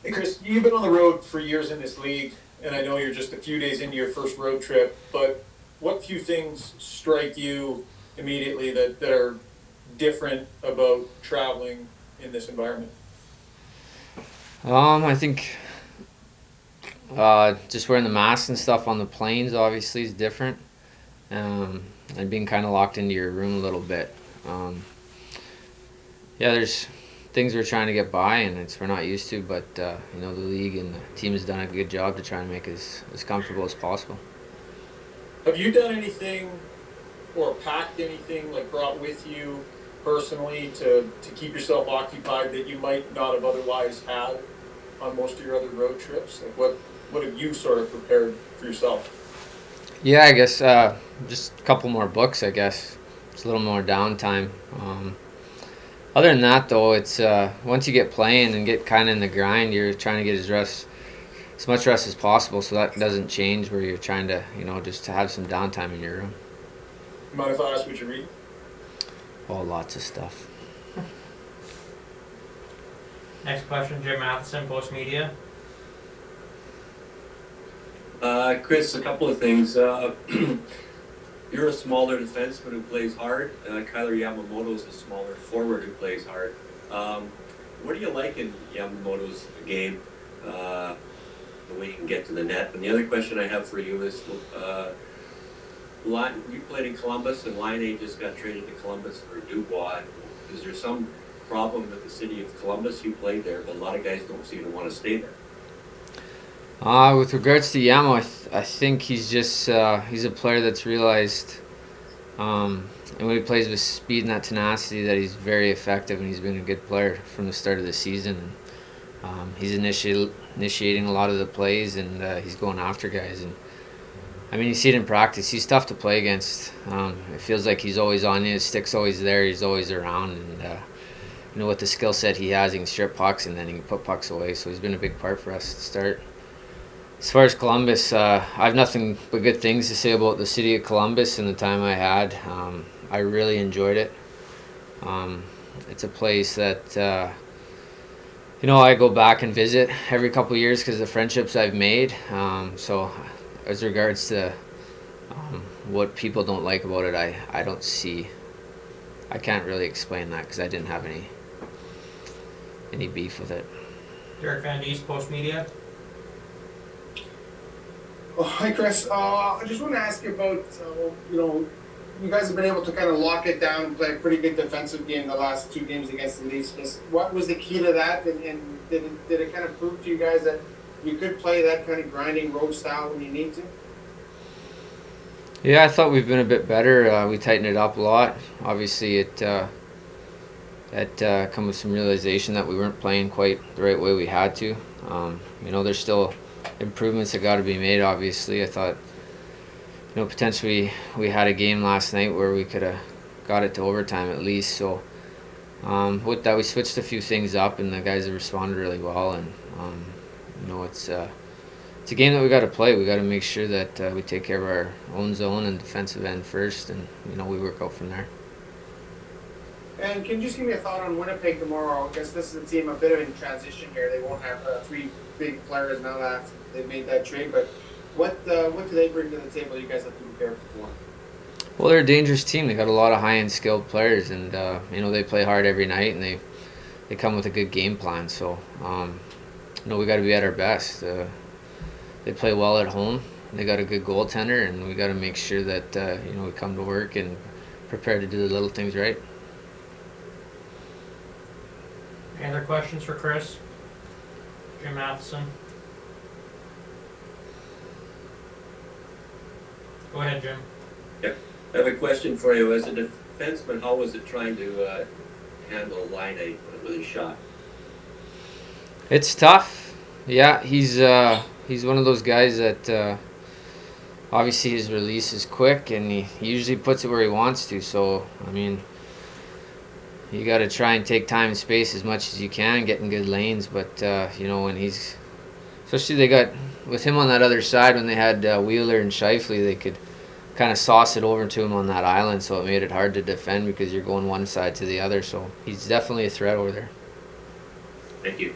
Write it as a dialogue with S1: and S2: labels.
S1: Hey, Kris, you've been on the road for years in this league, and I know you're just a few days into your first road trip, but what few things strike you immediately that are different about traveling in this environment?
S2: I think just wearing the mask and stuff on the planes obviously is different, and being kind of locked into your room a little bit. Um, yeah, there's things we're trying to get by, and we're not used to, but the league and the team has done a good job to try and make us as comfortable as possible.
S1: Have you done anything or packed anything, like brought with you personally to keep yourself occupied that you might not have otherwise had on most of your other road trips? Like what have you sort of prepared for yourself?
S2: Yeah, I guess just a couple more books. I guess it's a little more downtime. Other than that, though, it's once you get playing and get kind of in the grind, you're trying to get as much rest as possible, so that doesn't change. Where you're trying to, just to have some downtime in your room.
S1: You mind if I ask what you read?
S2: Oh, lots of stuff.
S3: Next question, Jim Matheson, Post Media.
S4: Kris, a couple of things. You're a smaller defenseman who plays hard. Kyler Yamamoto is a smaller forward who plays hard. Um, what do you like in Yamamoto's game? The way he can get to the net. And the other question I have for you is, you played in Columbus, and Line just got traded to Columbus for Dubois. Is there some problem with the city of Columbus? You played there, but a lot of guys don't seem to want to stay there.
S2: With regards to Yamo, I think he's just he's a player that's realized, and when he plays with speed and that tenacity, that he's very effective, and he's been a good player from the start of the season. He's initiating a lot of the plays, and he's going after guys. And I mean, you see it in practice. He's tough to play against. It feels like he's always on you. His stick's always there. He's always around, and with the skill set he has, he can strip pucks and then he can put pucks away. So he's been a big part for us to start. As far as Columbus, I have nothing but good things to say about the city of Columbus and the time I had. I really enjoyed it. Um, it's a place that I go back and visit every couple of years because of the friendships I've made. So, as regards to what people don't like about it, I don't see. I can't really explain that because I didn't have any beef with it.
S3: Derek Van Diest, Post Media.
S5: Oh, hi, Kris. I just want to ask you about, you guys have been able to kind of lock it down and play a pretty good defensive game the last two games against the Leafs. Just what was the key to that, and did it kind of prove to you guys that you could play that kind of grinding road style when you need to?
S2: Yeah, I thought we've been a bit better. We tightened it up a lot. Obviously, it come with some realization that we weren't playing quite the right way we had to. There's still improvements that got to be made. Obviously, I thought, potentially we had a game last night where we could have got it to overtime at least. So with that, we switched a few things up, and the guys have responded really well. And it's a game that we got to play. We got to make sure that we take care of our own zone and defensive end first, and we work out from there.
S5: And can you just give me a thought on Winnipeg tomorrow? I guess this is a team a bit of in transition here. They won't have three big players now that they've made that trade. But what do they bring to the table? You guys have to prepare for.
S2: Well, they're a dangerous team. They got a lot of high-end skilled players, and they play hard every night, and they come with a good game plan. So we got to be at our best. They play well at home. They got a good goaltender, and we got to make sure that we come to work and prepare to do the little things right.
S3: Any other questions for Kris? Jim Matheson. Go ahead, Jim.
S4: Yeah. I have a question for you. As a defenseman, how was it trying to handle Line with his shot?
S2: It's tough. Yeah, he's one of those guys that obviously his release is quick, and he usually puts it where he wants to. So I mean, you got to try and take time and space as much as you can, get in good lanes. But when he's, especially they got with him on that other side when they had Wheeler and Scheifele, they could kind of sauce it over to him on that island, so it made it hard to defend because you're going one side to the other. So he's definitely a threat over there.
S4: Thank you.